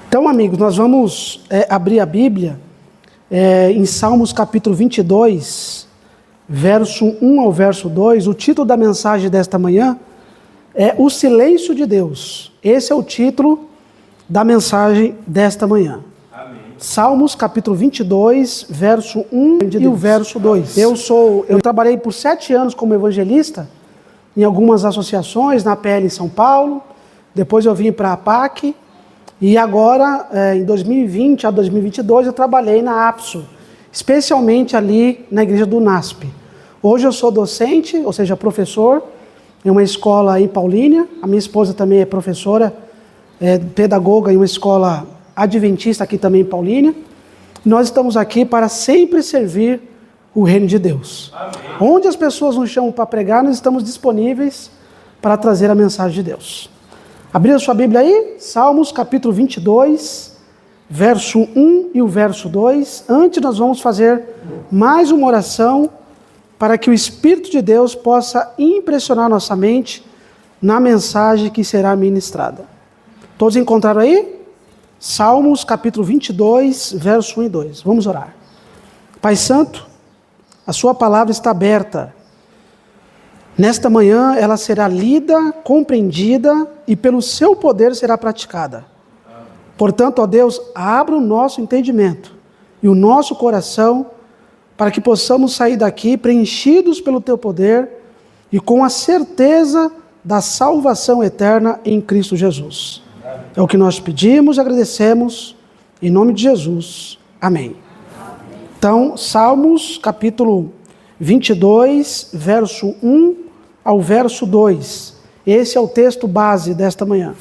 Então, amigos, nós vamos abrir a Bíblia em Salmos capítulo 22, verso 1 ao verso 2. O título da mensagem desta manhã é O Silêncio de Deus. Esse é o título da mensagem desta manhã. Amém. Salmos capítulo 22, verso 1 e o verso 2. Eu trabalhei por 7 anos como evangelista em algumas associações, na PL em São Paulo. Depois eu vim para a APAC. E agora, em 2020 a 2022, eu trabalhei na APSO, especialmente ali na igreja do NASP. Hoje eu sou docente, ou seja, professor, em uma escola em Paulínia. A minha esposa também é professora, pedagoga em uma escola adventista aqui também em Paulínia. Nós estamos aqui para sempre servir o reino de Deus. Amém. Onde as pessoas nos chamam para pregar, nós estamos disponíveis para trazer a mensagem de Deus. Abriu a sua Bíblia aí? Salmos capítulo 22, verso 1 e o verso 2. Antes nós vamos fazer mais uma oração para que o Espírito de Deus possa impressionar nossa mente na mensagem que será ministrada. Todos encontraram aí? Salmos capítulo 22, verso 1 e 2. Vamos orar. Pai Santo, a sua palavra está aberta. Nesta manhã ela será lida, compreendida e pelo seu poder será praticada. Portanto, ó Deus, abra o nosso entendimento e o nosso coração para que possamos sair daqui preenchidos pelo teu poder e com a certeza da salvação eterna em Cristo Jesus. É o que nós pedimos e agradecemos em nome de Jesus. Amém. Então, Salmos capítulo 22, verso 1 ao verso 2. Esse é o texto base desta manhã.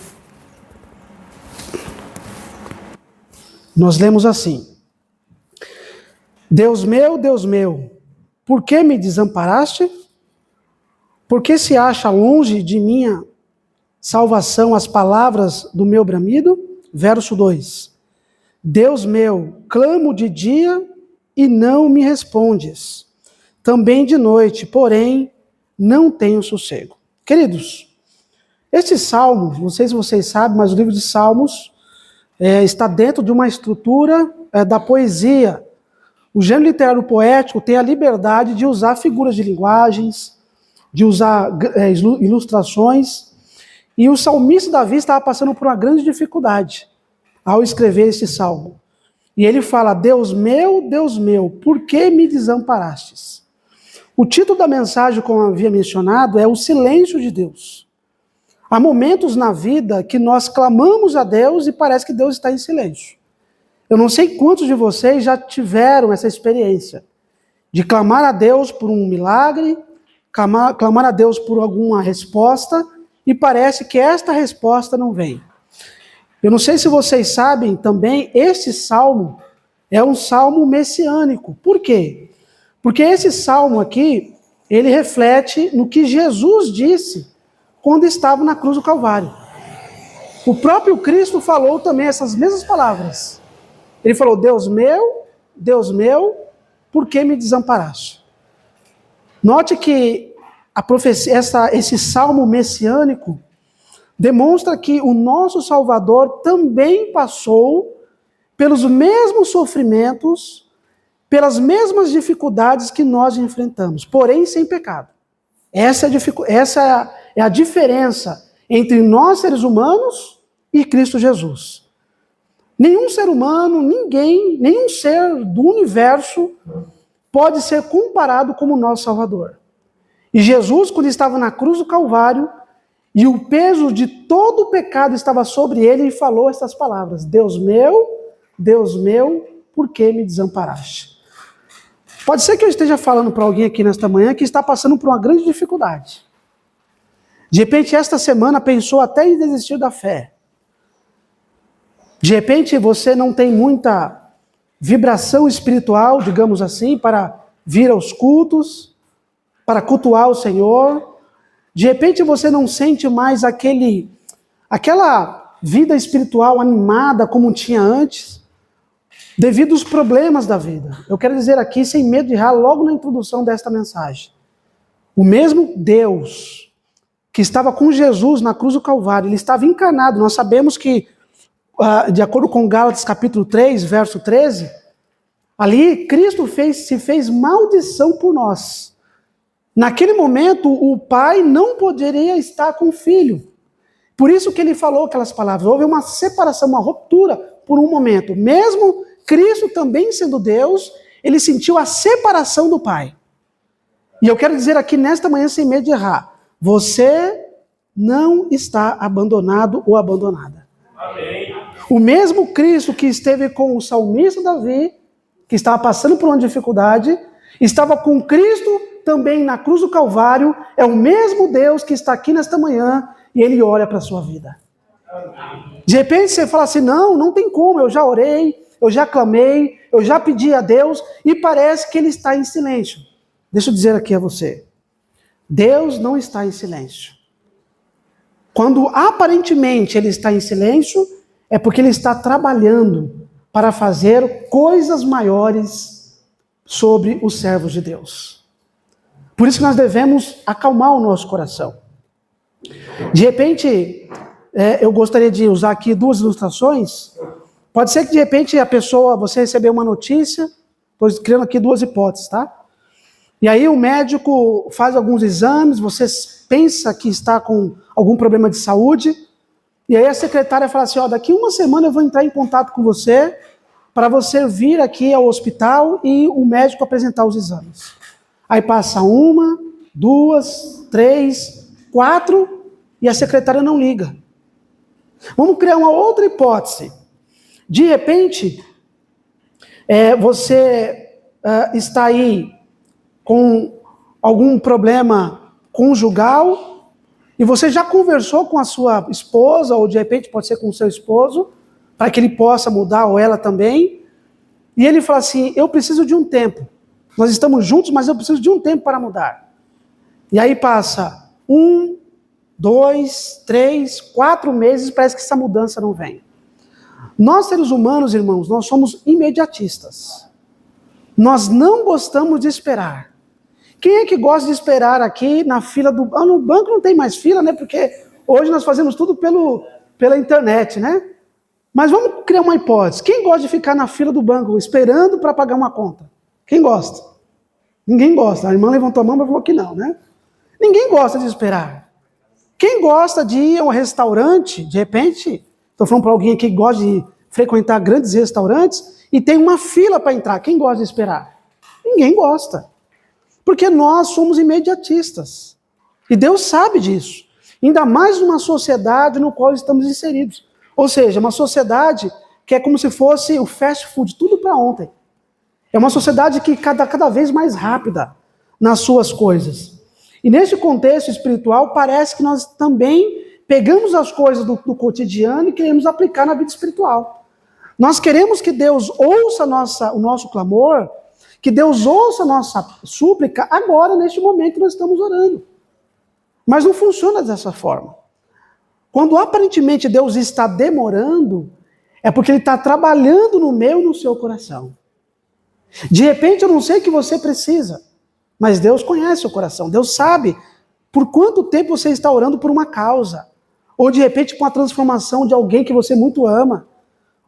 Nós lemos assim: Deus meu, por que me desamparaste? Por que se acha longe de minha salvação as palavras do meu bramido? Verso 2. Deus meu, clamo de dia e não me respondes. Também de noite, porém, não tenho sossego. Queridos, este salmo, não sei se vocês sabem, mas o livro de Salmos está dentro de uma estrutura da poesia. O gênero literário poético tem a liberdade de usar figuras de linguagens, de usar ilustrações, e o salmista Davi estava passando por uma grande dificuldade ao escrever esse salmo. E ele fala: Deus meu, por que me desamparastes? O título da mensagem, como eu havia mencionado, é O Silêncio de Deus. Há momentos na vida que nós clamamos a Deus e parece que Deus está em silêncio. Eu não sei quantos de vocês já tiveram essa experiência de clamar a Deus por um milagre, clamar a Deus por alguma resposta e parece que esta resposta não vem. Eu não sei se vocês sabem também, este salmo é um salmo messiânico. Por quê? Porque esse salmo aqui, ele reflete no que Jesus disse quando estava na cruz do Calvário. O próprio Cristo falou também essas mesmas palavras. Ele falou: Deus meu, por que me desamparaste? Note que a profecia, esse salmo messiânico demonstra que o nosso Salvador também passou pelos mesmos sofrimentos, pelas mesmas dificuldades que nós enfrentamos, porém sem pecado. Essa é a diferença entre nós, seres humanos, e Cristo Jesus. Nenhum ser humano, nenhum ser do universo pode ser comparado como nosso Salvador. E Jesus, quando estava na cruz do Calvário, e o peso de todo o pecado estava sobre ele, ele falou essas palavras: Deus meu, por que me desamparaste? Pode ser que eu esteja falando para alguém aqui nesta manhã que está passando por uma grande dificuldade. De repente, esta semana pensou até em desistir da fé. De repente, você não tem muita vibração espiritual, digamos assim, para vir aos cultos, para cultuar o Senhor. De repente, você não sente mais aquela vida espiritual animada como tinha antes, devido aos problemas da vida. Eu quero dizer aqui, sem medo de errar, logo na introdução desta mensagem: o mesmo Deus que estava com Jesus na cruz do Calvário, ele estava encarnado. Nós sabemos que de acordo com Gálatas capítulo 3, verso 13, ali Cristo se fez maldição por nós. Naquele momento, o pai não poderia estar com o filho. Por isso que ele falou aquelas palavras. Houve uma separação, uma ruptura por um momento. Mesmo Cristo também sendo Deus, ele sentiu a separação do pai. E eu quero dizer aqui nesta manhã, sem medo de errar, você não está abandonado ou abandonada. Amém. O mesmo Cristo que esteve com o salmista Davi, que estava passando por uma dificuldade, estava com Cristo também na cruz do Calvário, é o mesmo Deus que está aqui nesta manhã e ele olha para a sua vida. De repente você fala assim, não tem como, eu já orei, eu já clamei, eu já pedi a Deus e parece que ele está em silêncio. Deixa eu dizer aqui a você, Deus não está em silêncio. Quando aparentemente ele está em silêncio, é porque ele está trabalhando para fazer coisas maiores sobre os servos de Deus. Por isso que nós devemos acalmar o nosso coração. De repente, eu gostaria de usar aqui duas ilustrações. Pode ser que de repente você recebeu uma notícia, estou criando aqui duas hipóteses, tá? E aí o médico faz alguns exames, você pensa que está com algum problema de saúde, e aí a secretária fala assim, daqui uma semana eu vou entrar em contato com você, para você vir aqui ao hospital e o médico apresentar os exames. Aí passa 1, 2, 3, 4, e a secretária não liga. Vamos criar uma outra hipótese. De repente, você está aí com algum problema conjugal, e você já conversou com a sua esposa, ou de repente pode ser com o seu esposo, para que ele possa mudar, ou ela também, e ele fala assim, eu preciso de um tempo, nós estamos juntos, mas eu preciso de um tempo para mudar. E aí passa 1, 2, 3, 4 meses, parece que essa mudança não vem. Nós seres humanos, irmãos, nós somos imediatistas. Nós não gostamos de esperar. Quem é que gosta de esperar aqui na fila do banco? No banco não tem mais fila, né? Porque hoje nós fazemos tudo pela internet, né? Mas vamos criar uma hipótese. Quem gosta de ficar na fila do banco esperando para pagar uma conta? Quem gosta? Ninguém gosta. A irmã levantou a mão e falou que não, né? Ninguém gosta de esperar. Quem gosta de ir a um restaurante, de repente, estou falando para alguém que gosta de frequentar grandes restaurantes e tem uma fila para entrar. Quem gosta de esperar? Ninguém gosta. Porque nós somos imediatistas. E Deus sabe disso. Ainda mais numa sociedade no qual estamos inseridos. Ou seja, uma sociedade que é como se fosse o fast food, tudo para ontem. É uma sociedade que cada vez mais rápida nas suas coisas. E nesse contexto espiritual, parece que nós também pegamos as coisas do cotidiano e queremos aplicar na vida espiritual. Nós queremos que Deus ouça o nosso clamor, que Deus ouça a nossa súplica agora, neste momento que nós estamos orando. Mas não funciona dessa forma. Quando aparentemente Deus está demorando, é porque Ele está trabalhando no meu e no seu coração. De repente eu não sei o que você precisa, mas Deus conhece o coração. Deus sabe por quanto tempo você está orando por uma causa. Ou de repente por uma transformação de alguém que você muito ama.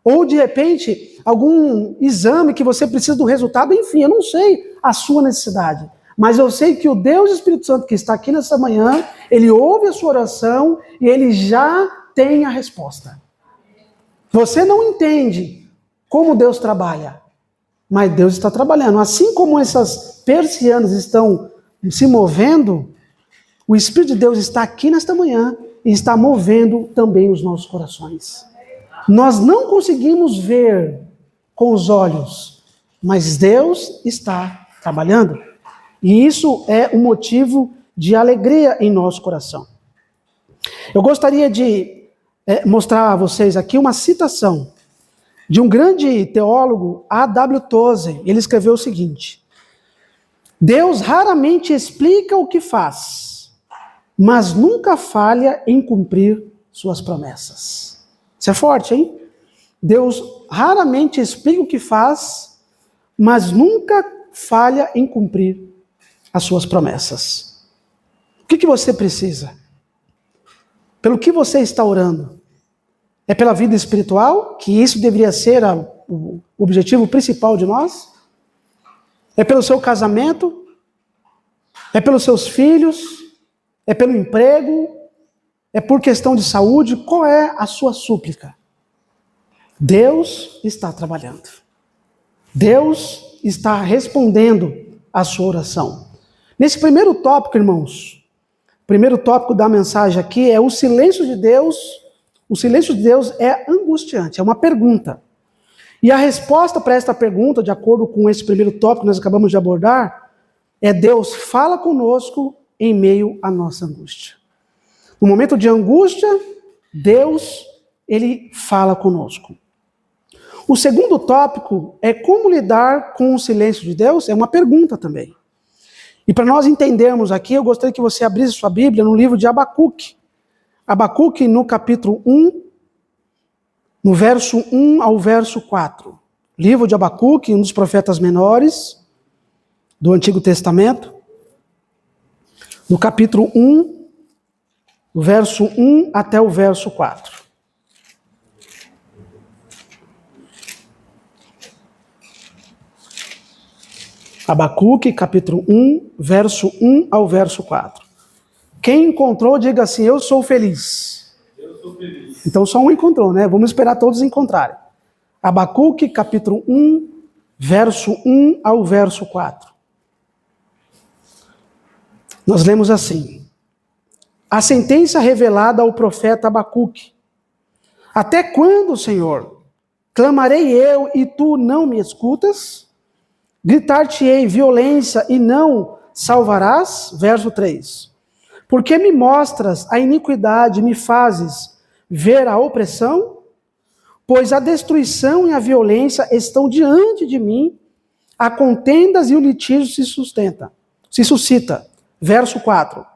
Ou de repente algum exame que você precisa do resultado. Enfim, eu não sei a sua necessidade. Mas eu sei que o Deus Espírito Santo que está aqui nessa manhã, Ele ouve a sua oração e Ele já tem a resposta. Você não entende como Deus trabalha, mas Deus está trabalhando. Assim como essas persianas estão se movendo, o Espírito de Deus está aqui nesta manhã e está movendo também os nossos corações. Nós não conseguimos ver com os olhos, mas Deus está trabalhando. E isso é um motivo de alegria em nosso coração. Eu gostaria de mostrar a vocês aqui uma citação de um grande teólogo, A.W. Tozer. Ele escreveu o seguinte: Deus raramente explica o que faz, mas nunca falha em cumprir suas promessas. Isso é forte, hein? Deus raramente explica o que faz, mas nunca falha em cumprir as suas promessas. O que você precisa? Pelo que você está orando? É pela vida espiritual, que isso deveria ser o objetivo principal de nós? É pelo seu casamento? É pelos seus filhos? É pelo emprego? É por questão de saúde? Qual é a sua súplica? Deus está trabalhando. Deus está respondendo a sua oração. Nesse primeiro tópico, irmãos, o primeiro tópico da mensagem aqui é o silêncio de Deus. O silêncio de Deus é angustiante, é uma pergunta. E a resposta para esta pergunta, de acordo com esse primeiro tópico que nós acabamos de abordar, é: Deus fala conosco em meio à nossa angústia. No momento de angústia, Deus, Ele fala conosco. O segundo tópico é como lidar com o silêncio de Deus, é uma pergunta também. E para nós entendermos aqui, eu gostaria que você abrisse sua Bíblia no livro de Abacuque. Abacuque no capítulo 1, no verso 1 ao verso 4. Livro de Abacuque, um dos profetas menores do Antigo Testamento. No capítulo 1, do verso 1 até o verso 4. Abacuque, capítulo 1, verso 1 ao verso 4. Quem encontrou, diga assim: eu sou feliz. Eu sou feliz. Então só um encontrou, né? Vamos esperar todos encontrarem. Abacuque, capítulo 1, verso 1 ao verso 4. Nós lemos assim: a sentença revelada ao profeta Abacuque. Até quando, Senhor? Clamarei eu e tu não me escutas? Gritar-te-ei violência e não salvarás? Verso 3. Porque me mostras a iniquidade, me fazes ver a opressão? Pois a destruição e a violência estão diante de mim, a contendas e o litígio se suscita. Verso 4.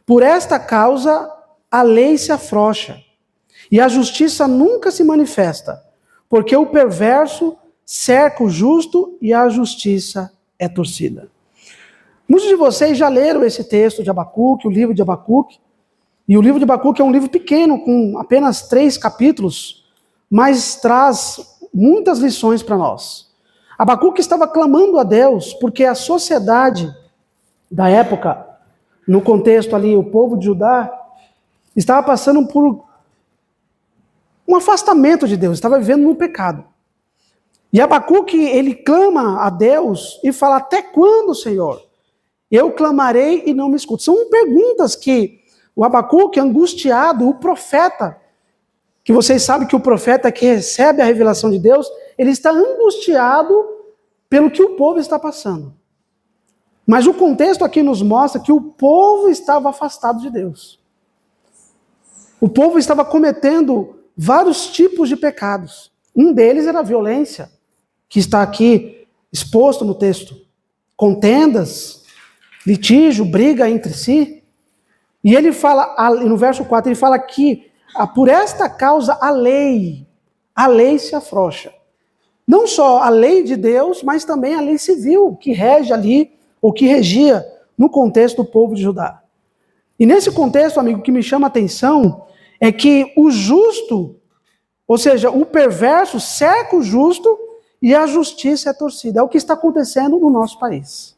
Por esta causa a lei se afrouxa, e a justiça nunca se manifesta, porque o perverso cerca o justo e a justiça é torcida. Muitos de vocês já leram esse texto de Abacuque, o livro de Abacuque. E o livro de Abacuque é um livro pequeno, com apenas 3 capítulos, mas traz muitas lições para nós. Abacuque estava clamando a Deus, porque a sociedade da época, no contexto ali, o povo de Judá, estava passando por um afastamento de Deus, estava vivendo no pecado. E Abacuque, ele clama a Deus e fala: até quando, Senhor? Eu clamarei e não me escuta. São perguntas que o Abacuque, angustiado, o profeta, que vocês sabem que o profeta que recebe a revelação de Deus, ele está angustiado pelo que o povo está passando. Mas o contexto aqui nos mostra que o povo estava afastado de Deus. O povo estava cometendo vários tipos de pecados. Um deles era a violência, que está aqui exposto no texto. Contendas, litígio, briga entre si. E ele fala, no verso 4, ele fala que por esta causa a lei se afrouxa. Não só a lei de Deus, mas também a lei civil, que rege ali, ou que regia no contexto do povo de Judá. E nesse contexto, amigo, o que me chama a atenção é que o justo, ou seja, o perverso cerca o justo e a justiça é torcida. É o que está acontecendo no nosso país.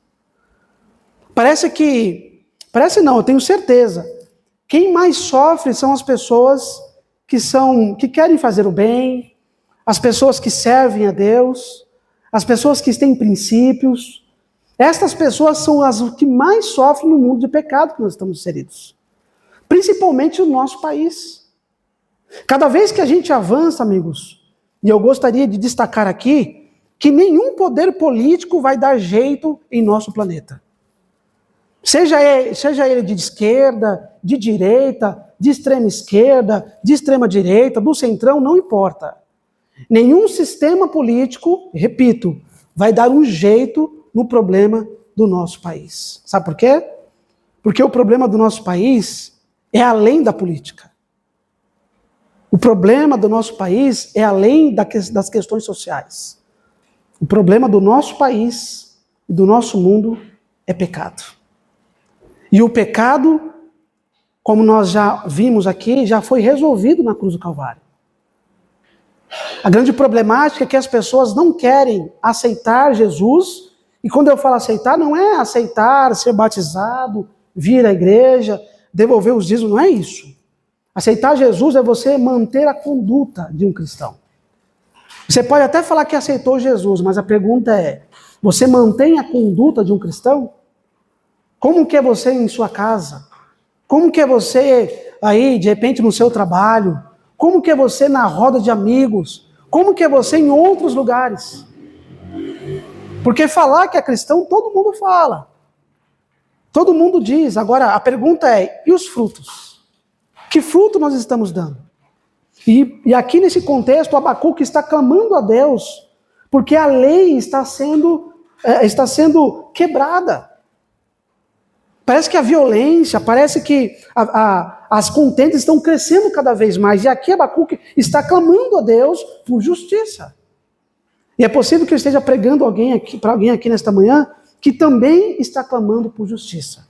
Parece não, eu tenho certeza. Quem mais sofre são as pessoas que querem fazer o bem, as pessoas que servem a Deus, as pessoas que têm princípios. Estas pessoas são as que mais sofrem no mundo de pecado que nós estamos inseridos. Principalmente no nosso país. Cada vez que a gente avança, amigos, e eu gostaria de destacar aqui, que nenhum poder político vai dar jeito em nosso planeta. Seja ele de esquerda, de direita, de extrema esquerda, de extrema direita, do centrão, não importa. Nenhum sistema político, repito, vai dar um jeito no problema do nosso país. Sabe por quê? Porque o problema do nosso país é além da política. O problema do nosso país é além das questões sociais. O problema do nosso país e do nosso mundo é pecado. E o pecado, como nós já vimos aqui, já foi resolvido na cruz do Calvário. A grande problemática é que as pessoas não querem aceitar Jesus, e quando eu falo aceitar, não é aceitar, ser batizado, vir à igreja, devolver os dízimos, não é isso. Aceitar Jesus é você manter a conduta de um cristão. Você pode até falar que aceitou Jesus, mas a pergunta é, você mantém a conduta de um cristão? Como que é você em sua casa? Como que é você aí, de repente, no seu trabalho? Como que é você na roda de amigos? Como que é você em outros lugares? Porque falar que é cristão, todo mundo fala. Todo mundo diz. Agora, a pergunta é, e os frutos? Que fruto nós estamos dando? E aqui nesse contexto, Abacuque está clamando a Deus, porque a lei está sendo quebrada. Parece que a violência, parece que as contendas estão crescendo cada vez mais. E aqui Abacuque está clamando a Deus por justiça. E é possível que eu esteja pregando para alguém aqui nesta manhã que também está clamando por justiça.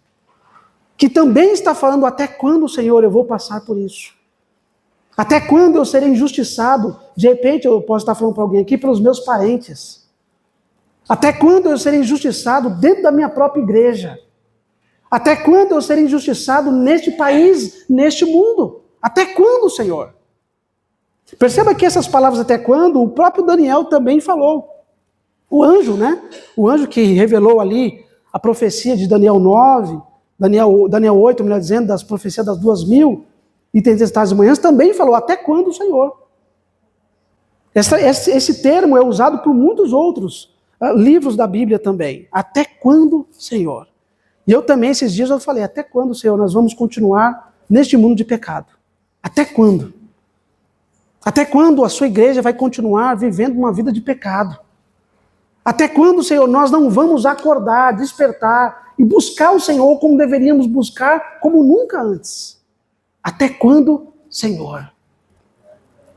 Que também está falando, até quando, Senhor, eu vou passar por isso? Até quando eu serei injustiçado? De repente eu posso estar falando para alguém aqui, pelos meus parentes. Até quando eu serei injustiçado dentro da minha própria igreja? Até quando eu serei injustiçado neste país, neste mundo? Até quando, Senhor? Perceba que essas palavras até quando, o próprio Daniel também falou. O anjo, né? O anjo que revelou ali a profecia de Daniel 9, Daniel 8, melhor dizendo, das profecias das 2000 e tempestades de manhãs, também falou, até quando, Senhor? Esse termo é usado por muitos outros livros da Bíblia também. Até quando, Senhor? E eu também, esses dias, eu falei, até quando, Senhor, nós vamos continuar neste mundo de pecado? Até quando? Até quando a sua igreja vai continuar vivendo uma vida de pecado? Até quando, Senhor, nós não vamos acordar, despertar e buscar o Senhor como deveríamos buscar, como nunca antes? Até quando, Senhor?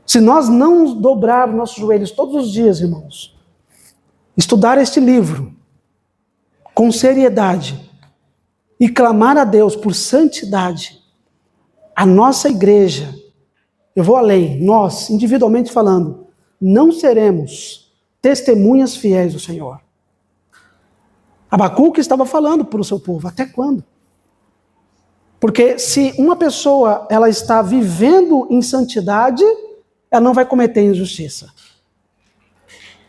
Se nós não dobrarmos nossos joelhos todos os dias, irmãos, estudar este livro com seriedade e clamar a Deus por santidade, a nossa igreja, eu vou além, nós, individualmente falando, não seremos testemunhas fiéis do Senhor. Abacuque estava falando para o seu povo, até quando? Porque se uma pessoa ela está vivendo em santidade, ela não vai cometer injustiça.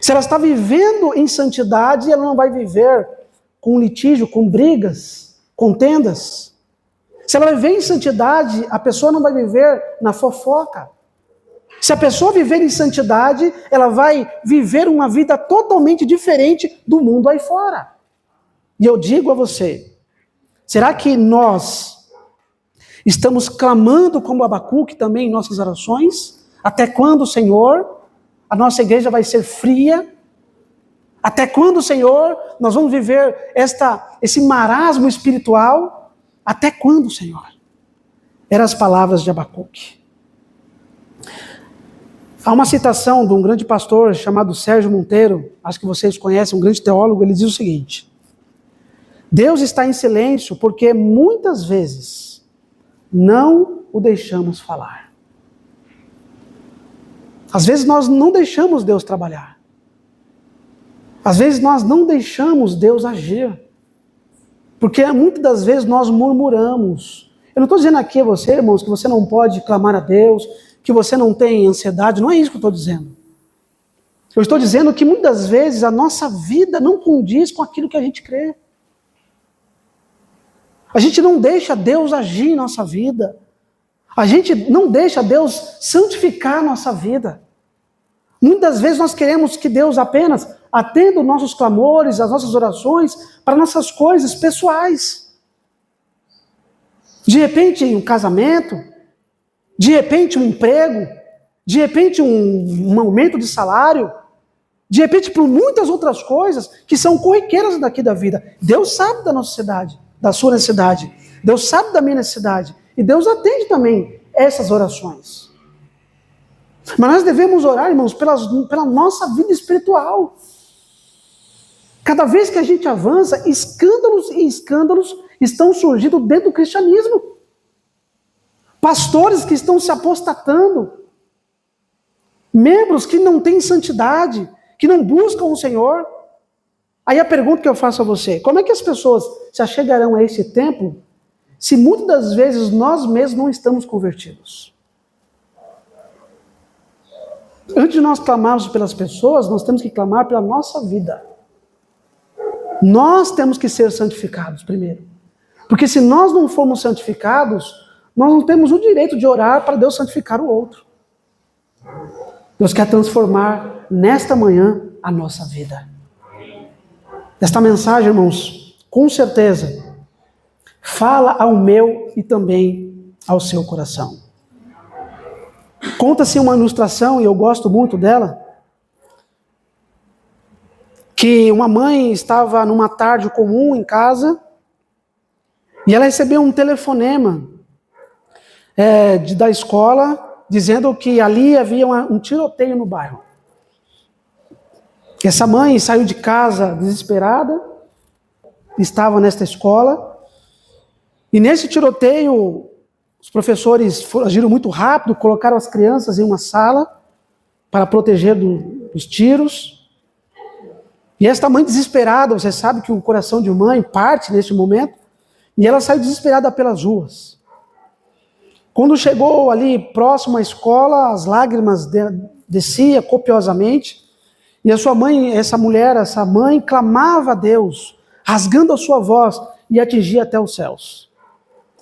Se ela está vivendo em santidade, ela não vai viver com litígio, com brigas, contendas. Se ela viver em santidade, a pessoa não vai viver na fofoca. Se a pessoa viver em santidade, ela vai viver uma vida totalmente diferente do mundo aí fora. E eu digo a você, será que nós estamos clamando como Abacuque também em nossas orações? Até quando, Senhor, a nossa igreja vai ser fria? Até quando, Senhor, nós vamos viver esse marasmo espiritual? Até quando, Senhor? Eram as palavras de Abacuque. Há uma citação de um grande pastor chamado Sérgio Monteiro, acho que vocês conhecem, um grande teólogo, ele diz o seguinte: Deus está em silêncio porque muitas vezes não o deixamos falar. Às vezes nós não deixamos Deus trabalhar. Às vezes nós não deixamos Deus agir. Porque muitas das vezes nós murmuramos. Eu não estou dizendo aqui a você, irmãos, que você não pode clamar a Deus, que você não tem ansiedade, não é isso que eu estou dizendo. Eu estou dizendo que muitas vezes a nossa vida não condiz com aquilo que a gente crê. A gente não deixa Deus agir em nossa vida. A gente não deixa Deus santificar a nossa vida. Muitas vezes nós queremos que Deus apenas atenda os nossos clamores, as nossas orações, para nossas coisas pessoais. De repente um casamento, de repente um emprego, de repente um aumento de salário, de repente por muitas outras coisas que são corriqueiras daqui da vida. Deus sabe da nossa necessidade, da sua necessidade. Deus sabe da minha necessidade. E Deus atende também essas orações. Mas nós devemos orar, irmãos, pela nossa vida espiritual. Cada vez que a gente avança, escândalos e escândalos estão surgindo dentro do cristianismo. Pastores que estão se apostatando. Membros que não têm santidade, que não buscam o Senhor. Aí a pergunta que eu faço a você: como é que as pessoas se achegarão a esse templo se muitas das vezes nós mesmos não estamos convertidos? Antes de nós clamarmos pelas pessoas, nós temos que clamar pela nossa vida. Nós temos que ser santificados primeiro. Porque se nós não formos santificados, nós não temos o direito de orar para Deus santificar o outro. Deus quer transformar nesta manhã a nossa vida. Esta mensagem, irmãos, com certeza, fala ao meu e também ao seu coração. Conta-se uma ilustração, e eu gosto muito dela, que uma mãe estava numa tarde comum em casa, e ela recebeu um telefonema da escola, dizendo que ali havia um tiroteio no bairro. Essa mãe saiu de casa desesperada, estava nesta escola, e nesse tiroteio, os professores agiram muito rápido, colocaram as crianças em uma sala para proteger dos tiros. E esta mãe desesperada, você sabe que o coração de mãe parte nesse momento, e ela saiu desesperada pelas ruas. Quando chegou ali próximo à escola, as lágrimas desciam copiosamente, e essa mãe clamava a Deus, rasgando a sua voz, e atingia até os céus.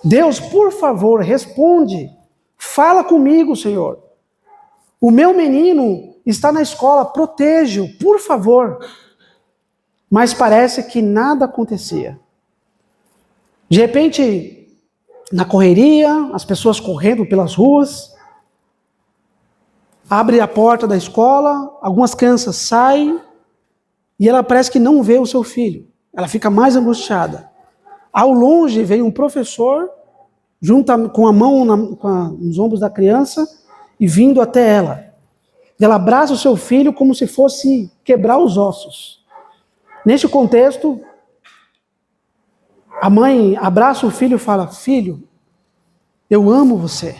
Deus, por favor, responde. Fala comigo, Senhor. O meu menino está na escola, proteja-o, por favor. Mas parece que nada acontecia. De repente, na correria, as pessoas correndo pelas ruas, abre a porta da escola, algumas crianças saem, e ela parece que não vê o seu filho. Ela fica mais angustiada. Ao longe vem um professor, junto com a mão nos ombros da criança, e vindo até ela. Ela abraça o seu filho como se fosse quebrar os ossos. Neste contexto, a mãe abraça o filho e fala: filho, eu amo você.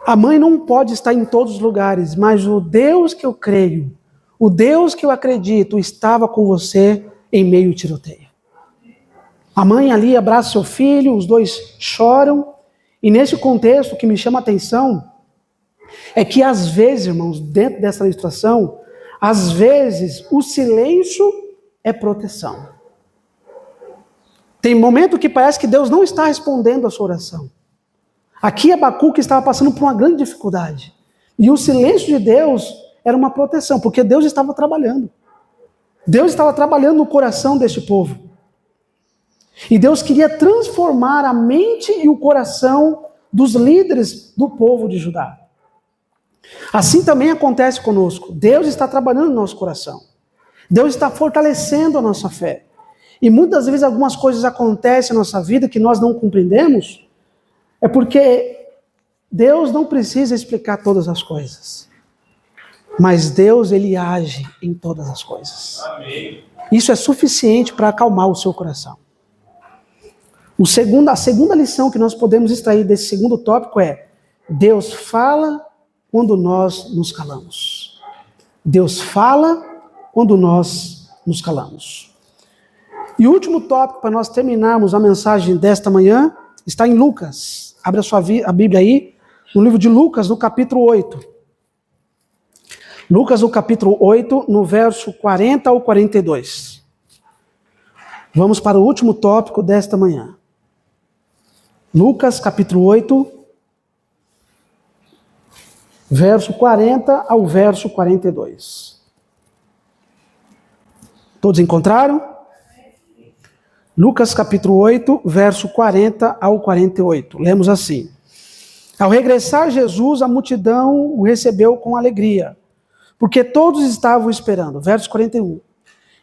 A mãe não pode estar em todos os lugares, mas o Deus que eu creio, o Deus que eu acredito, estava com você em meio ao tiroteio. A mãe ali abraça seu filho, os dois choram, e nesse contexto o que me chama a atenção é que às vezes, irmãos, dentro dessa ilustração, às vezes o silêncio é proteção. Tem momento que parece que Deus não está respondendo a sua oração. Aqui Abacuque estava passando por uma grande dificuldade, e o silêncio de Deus era uma proteção, porque Deus estava trabalhando. Deus estava trabalhando no coração deste povo. E Deus queria transformar a mente e o coração dos líderes do povo de Judá. Assim também acontece conosco. Deus está trabalhando no nosso coração. Deus está fortalecendo a nossa fé. E muitas vezes algumas coisas acontecem na nossa vida que nós não compreendemos, é porque Deus não precisa explicar todas as coisas. Mas Deus, Ele age em todas as coisas. Amém. Isso é suficiente para acalmar o seu coração. A segunda lição que nós podemos extrair desse segundo tópico é: Deus fala quando nós nos calamos. Deus fala quando nós nos calamos. E o último tópico para nós terminarmos a mensagem desta manhã está em Lucas. Abre a Bíblia aí, no livro de Lucas, no capítulo 8. Lucas, no capítulo 8, no verso 40 ao 42. Vamos para o último tópico desta manhã. Lucas, capítulo 8, verso 40 ao verso 42. Todos encontraram? Lucas, capítulo 8, verso 40 ao 48. Lemos assim: Ao regressar Jesus, a multidão o recebeu com alegria, porque todos estavam esperando. Verso 41.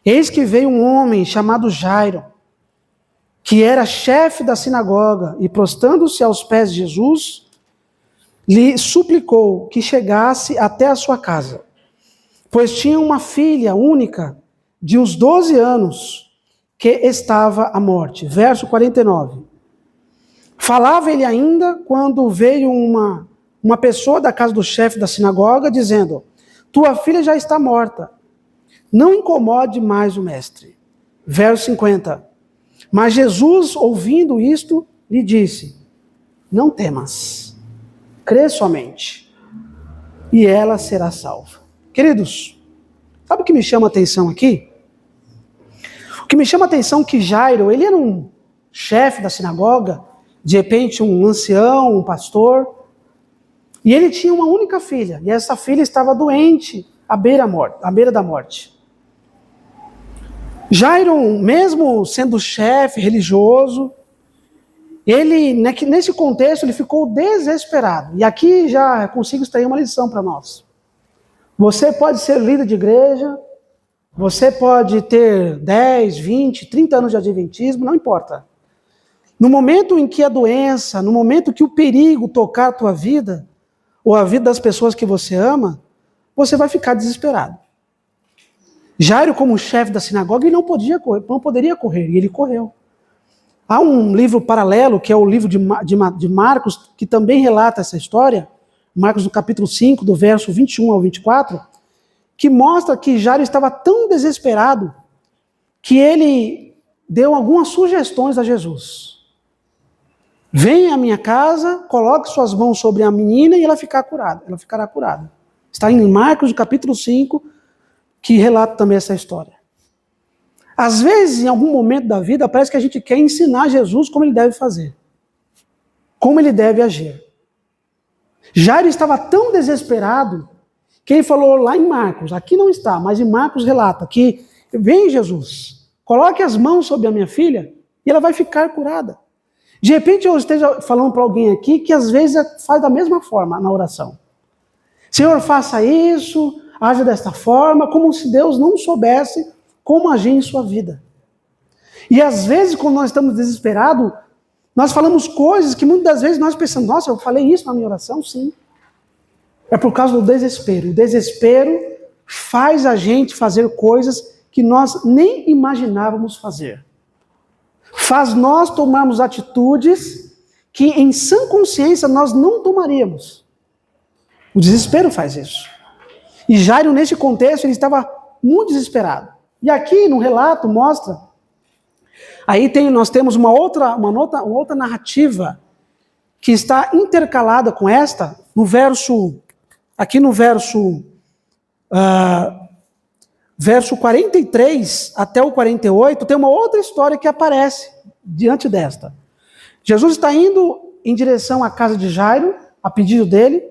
Eis que veio um homem chamado Jairo, que era chefe da sinagoga, e prostrando-se aos pés de Jesus, lhe suplicou que chegasse até a sua casa, pois tinha uma filha única de uns 12 anos, que estava à morte. Verso 49. Falava ele ainda quando veio uma uma pessoa da casa do chefe da sinagoga, dizendo: tua filha já está morta, não incomode mais o mestre. Verso 50. Mas Jesus, ouvindo isto, lhe disse: não temas, crê somente, e ela será salva. Queridos, sabe o que me chama a atenção aqui? O que me chama a atenção é que Jairo, ele era um chefe da sinagoga, de repente um ancião, um pastor, e ele tinha uma única filha, e essa filha estava doente, à beira da morte. Jairo, mesmo sendo chefe religioso, ele, nesse contexto, ele ficou desesperado. E aqui já consigo extrair uma lição para nós. Você pode ser líder de igreja, você pode ter 10, 20, 30 anos de adventismo, não importa. No momento em que a doença, no momento que o perigo tocar a tua vida, ou a vida das pessoas que você ama, você vai ficar desesperado. Jairo, como chefe da sinagoga, ele não poderia correr, e ele correu. Há um livro paralelo, que é o livro de Marcos, que também relata essa história, Marcos no capítulo 5, do verso 21 ao 24, que mostra que Jairo estava tão desesperado que ele deu algumas sugestões a Jesus. Venha à minha casa, coloque suas mãos sobre a menina e ela ficará curada. Está em Marcos no capítulo 5, que relata também essa história. Às vezes, em algum momento da vida, parece que a gente quer ensinar Jesus como ele deve fazer, como ele deve agir. Jairo estava tão desesperado que ele falou lá em Marcos, aqui não está, mas em Marcos relata que: vem Jesus, coloque as mãos sobre a minha filha e ela vai ficar curada. De repente eu esteja falando para alguém aqui que às vezes faz da mesma forma na oração. Senhor, faça isso, haja desta forma, como se Deus não soubesse como agir em sua vida. E às vezes, quando nós estamos desesperados, nós falamos coisas que muitas das vezes nós pensamos: nossa, eu falei isso na minha oração? Sim. É por causa do desespero. O desespero faz a gente fazer coisas que nós nem imaginávamos fazer. Faz nós tomarmos atitudes que em sã consciência nós não tomaríamos. O desespero faz isso. E Jairo, nesse contexto, ele estava muito desesperado. E aqui no relato mostra, aí nós temos uma outra narrativa que está intercalada com esta, aqui no verso 43 até o 48, tem uma outra história que aparece diante desta. Jesus está indo em direção à casa de Jairo, a pedido dele,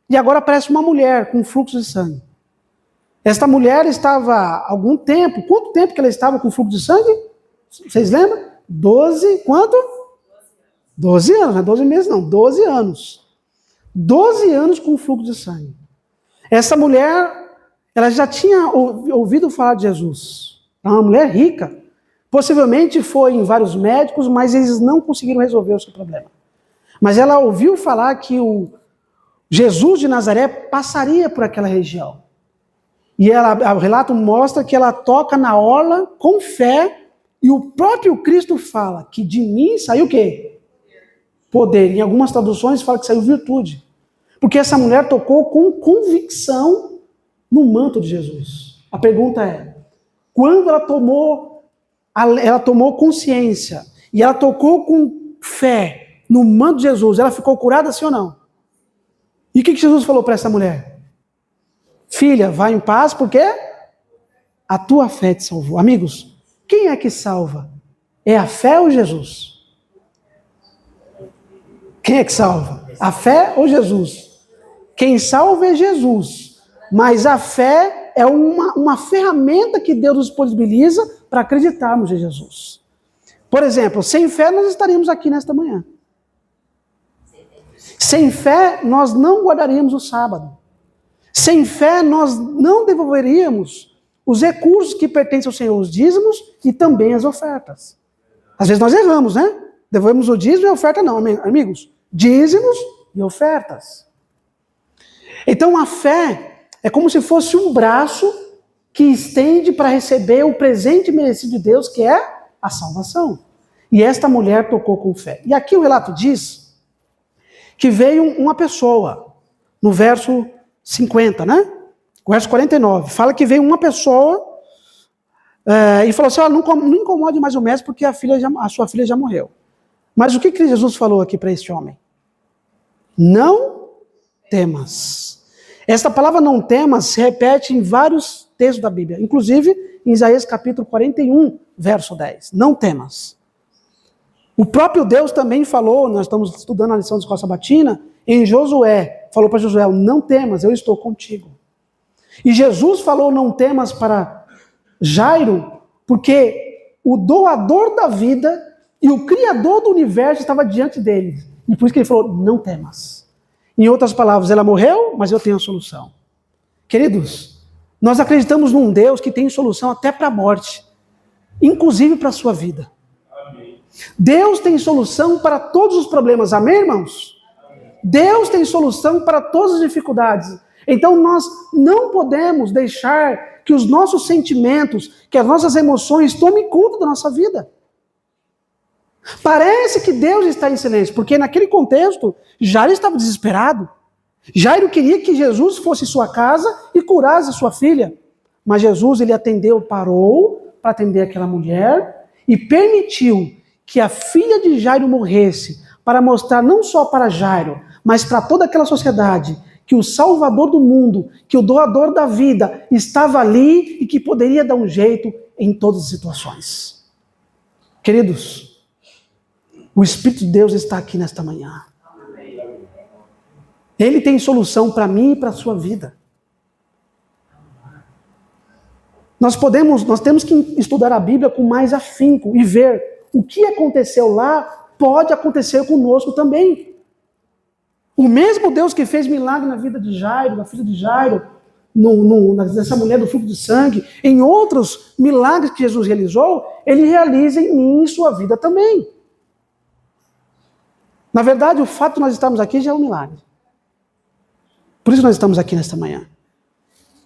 e agora aparece uma mulher com fluxo de sangue. Esta mulher estava há algum tempo. Quanto tempo que ela estava com fluxo de sangue? Vocês lembram? 12, quanto? 12 anos, não é 12 meses não, 12 anos. 12 anos com fluxo de sangue. Essa mulher, ela já tinha ouvido falar de Jesus. Era uma mulher rica. Possivelmente foi em vários médicos, mas eles não conseguiram resolver o seu problema. Mas ela ouviu falar que o Jesus de Nazaré passaria por aquela região. E o relato mostra que ela toca na orla com fé, e o próprio Cristo fala que de mim saiu o quê? Poder. Em algumas traduções fala que saiu virtude. Porque essa mulher tocou com convicção no manto de Jesus. A pergunta é: quando ela tomou consciência e ela tocou com fé no manto de Jesus, ela ficou curada, sim ou não? E o que Jesus falou para essa mulher? Filha, vai em paz, porque a tua fé te salvou. Amigos, quem é que salva? É a fé ou Jesus? Quem é que salva? A fé ou Jesus? Quem salva é Jesus. Mas a fé é uma ferramenta que Deus nos disponibiliza para acreditarmos em Jesus. Por exemplo, sem fé nós estaríamos aqui nesta manhã. Sem fé nós não guardaríamos o sábado. Sem fé, nós não devolveríamos os recursos que pertencem ao Senhor, os dízimos e também as ofertas. Às vezes nós erramos, né? Devolvemos o dízimo e a oferta não, amigos. Dízimos e ofertas. Então a fé é como se fosse um braço que estende para receber o presente merecido de Deus, que é a salvação. E esta mulher tocou com fé. E aqui o relato diz que veio uma pessoa, no verso 50, né? O verso 49, fala que veio uma pessoa e falou assim, não incomode mais o mestre porque a sua filha já morreu. Mas o que Jesus falou aqui para este homem? Não temas. Esta palavra não temas se repete em vários textos da Bíblia, inclusive em Isaías capítulo 41, verso 10. Não temas. O próprio Deus também falou, nós estamos estudando a lição de escola sabatina, em Josué, falou para Josué, não temas, eu estou contigo. E Jesus falou não temas para Jairo, porque o doador da vida e o criador do universo estava diante dele. E por isso que ele falou, não temas. Em outras palavras, ela morreu, mas eu tenho a solução. Queridos, nós acreditamos num Deus que tem solução até para a morte, inclusive para a sua vida. Amém. Deus tem solução para todos os problemas, amém, irmãos? Amém. Deus tem solução para todas as dificuldades. Então nós não podemos deixar que os nossos sentimentos, que as nossas emoções tomem conta da nossa vida. Parece que Deus está em silêncio, porque naquele contexto, Jairo estava desesperado. Jairo queria que Jesus fosse em sua casa e curasse a sua filha. Mas Jesus, ele parou para atender aquela mulher e permitiu que a filha de Jairo morresse para mostrar não só para Jairo, mas para toda aquela sociedade que o Salvador do mundo, que o doador da vida estava ali e que poderia dar um jeito em todas as situações. Queridos, o Espírito de Deus está aqui nesta manhã. Ele tem solução para mim e para a sua vida. Nós temos que estudar a Bíblia com mais afinco e ver o que aconteceu lá pode acontecer conosco também. O mesmo Deus que fez milagre na vida de Jairo, na filha de Jairo, nessa mulher do fluxo de sangue, em outros milagres que Jesus realizou, ele realiza em mim e em sua vida também. Na verdade, o fato de nós estarmos aqui já é um milagre. Por isso nós estamos aqui nesta manhã.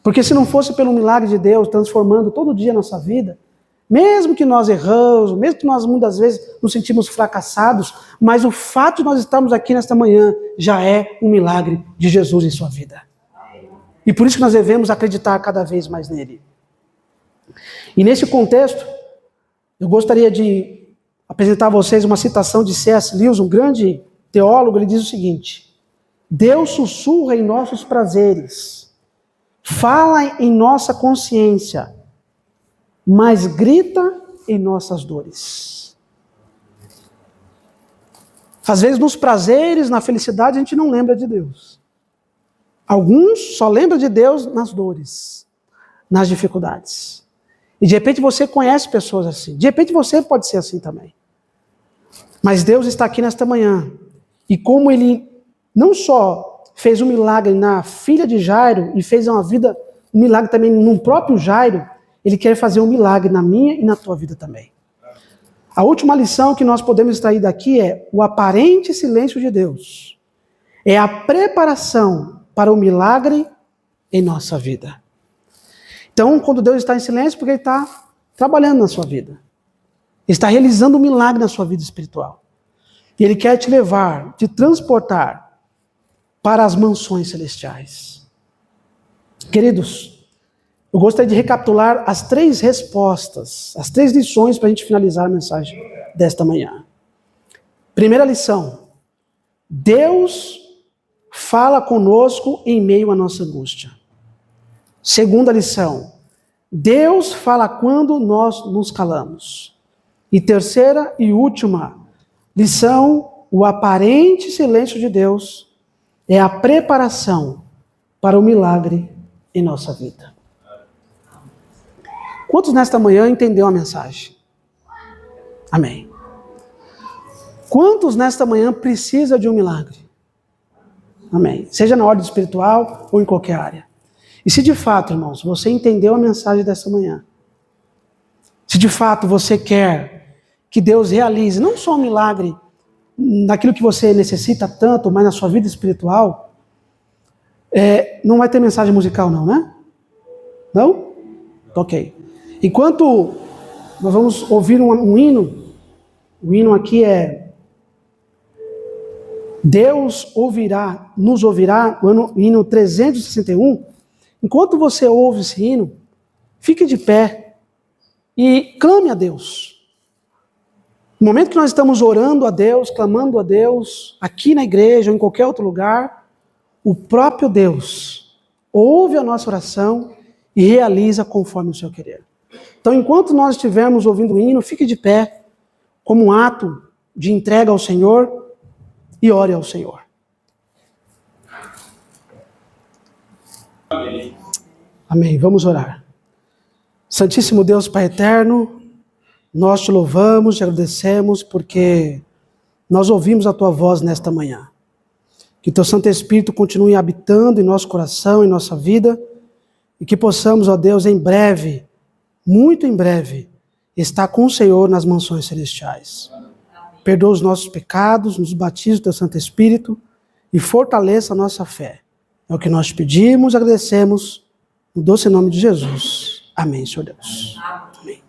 Porque se não fosse pelo milagre de Deus transformando todo dia a nossa vida, mesmo que nós erramos, mesmo que nós muitas vezes nos sentimos fracassados, mas o fato de nós estarmos aqui nesta manhã já é um milagre de Jesus em sua vida. E por isso que nós devemos acreditar cada vez mais nele. E nesse contexto, eu gostaria de apresentar a vocês uma citação de C.S. Lewis, um grande teólogo. Ele diz o seguinte: Deus sussurra em nossos prazeres, fala em nossa consciência, mas grita em nossas dores. Às vezes nos prazeres, na felicidade, a gente não lembra de Deus. Alguns só lembram de Deus nas dores, nas dificuldades. E de repente você conhece pessoas assim. De repente você pode ser assim também. Mas Deus está aqui nesta manhã. E como Ele não só fez um milagre na filha de Jairo, e fez um milagre também no próprio Jairo, Ele quer fazer um milagre na minha e na tua vida também. A última lição que nós podemos extrair daqui é: o aparente silêncio de Deus é a preparação para o milagre em nossa vida. Então, quando Deus está em silêncio, porque Ele está trabalhando na sua vida. Ele está realizando um milagre na sua vida espiritual. E Ele quer te levar, te transportar para as mansões celestiais. Queridos, eu gostaria de recapitular as 3 respostas, as 3 lições para a gente finalizar a mensagem desta manhã. Primeira lição: Deus fala conosco em meio à nossa angústia. Segunda lição: Deus fala quando nós nos calamos. E terceira e última lição: o aparente silêncio de Deus é a preparação para o milagre em nossa vida. Quantos nesta manhã entenderam a mensagem? Amém. Quantos nesta manhã precisam de um milagre? Amém. Seja na ordem espiritual ou em qualquer área. E se de fato, irmãos, você entendeu a mensagem desta manhã, se de fato você quer que Deus realize não só um milagre naquilo que você necessita tanto, mas na sua vida espiritual, não vai ter mensagem musical não, né? Não? Ok. Enquanto nós vamos ouvir um hino, o hino aqui é Deus nos ouvirá no hino 361. Enquanto você ouve esse hino, fique de pé e clame a Deus. No momento que nós estamos orando a Deus, clamando a Deus, aqui na igreja ou em qualquer outro lugar, o próprio Deus ouve a nossa oração e realiza conforme o seu querer. Então, enquanto nós estivermos ouvindo o hino, fique de pé, como um ato de entrega ao Senhor, e ore ao Senhor. Amém. Amém. Vamos orar. Santíssimo Deus, Pai eterno, nós te louvamos, te agradecemos, porque nós ouvimos a tua voz nesta manhã. Que teu Santo Espírito continue habitando em nosso coração, em nossa vida, e que possamos, ó Deus, em breve, muito em breve, estar com o Senhor nas mansões celestiais. Perdoa os nossos pecados, nos batiza o teu Santo Espírito e fortaleça a nossa fé. É o que nós pedimos, agradecemos, no doce nome de Jesus. Amém, Senhor Deus. Amém.